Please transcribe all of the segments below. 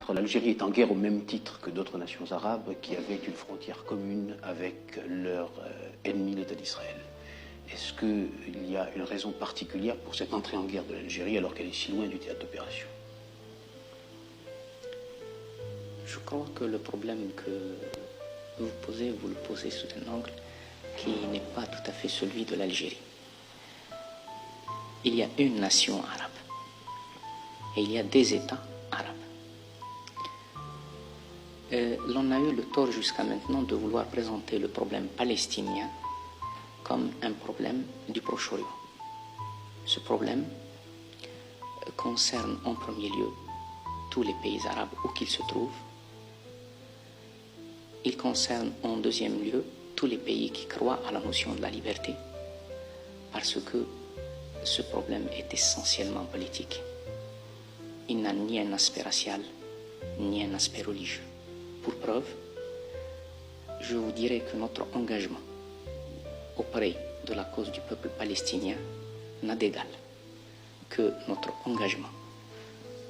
L'Algérie est en guerre au même titre que d'autres nations arabes qui avaient une frontière commune avec leur ennemi, l'État d'Israël. Est-ce qu'il y a une raison particulière pour cette entrée en guerre de l'Algérie alors qu'elle est si loin du théâtre d'opération? Je crois que le problème que vous le posez sous un angle qui n'est pas tout à fait celui de l'Algérie. Il y a une nation arabe et il y a des États arabes. L'on a eu le tort jusqu'à maintenant de vouloir présenter le problème palestinien comme un problème du Proche-Orient. Ce problème concerne en premier lieu tous les pays arabes où qu'ils se trouvent. Il concerne en deuxième lieu tous les pays qui croient à la notion de la liberté, parce que ce problème est essentiellement politique. Il n'a ni un aspect racial, ni un aspect religieux. Pour preuve, je vous dirais que notre engagement auprès de la cause du peuple palestinien n'a d'égal que notre engagement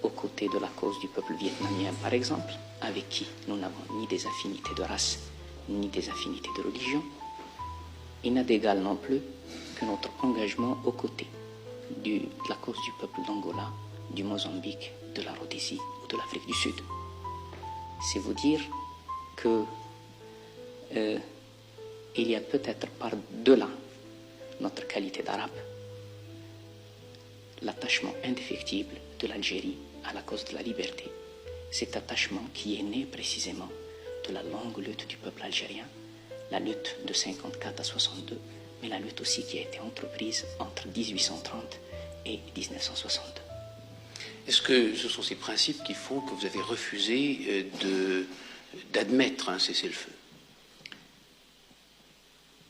aux côtés de la cause du peuple vietnamien, par exemple, avec qui nous n'avons ni des affinités de race, ni des affinités de religion. Il n'a d'égal non plus que notre engagement aux côtés de la cause du peuple d'Angola, du Mozambique, de la Rhodésie ou de l'Afrique du Sud. C'est vous dire que il y a peut-être par-delà notre qualité d'arabe l'attachement indéfectible de l'Algérie à la cause de la liberté. Cet attachement qui est né précisément de la longue lutte du peuple algérien, la lutte de 54 à 62, mais la lutte aussi qui a été entreprise entre 1830 et 1962. Est-ce que ce sont ces principes qui font que vous avez refusé d'admettre un cessez-le-feu?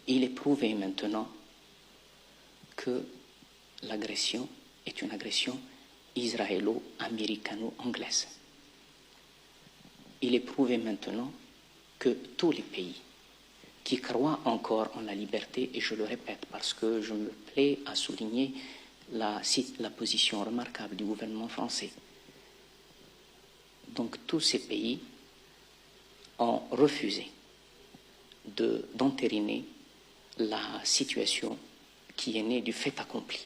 Il est prouvé maintenant que l'agression est une agression israélo-américano-anglaise. Il est prouvé maintenant que tous les pays qui croient encore en la liberté, et je le répète parce que je me plais à souligner la position remarquable du gouvernement français. Donc tous ces pays ont refusé d'entériner la situation qui est née du fait accompli.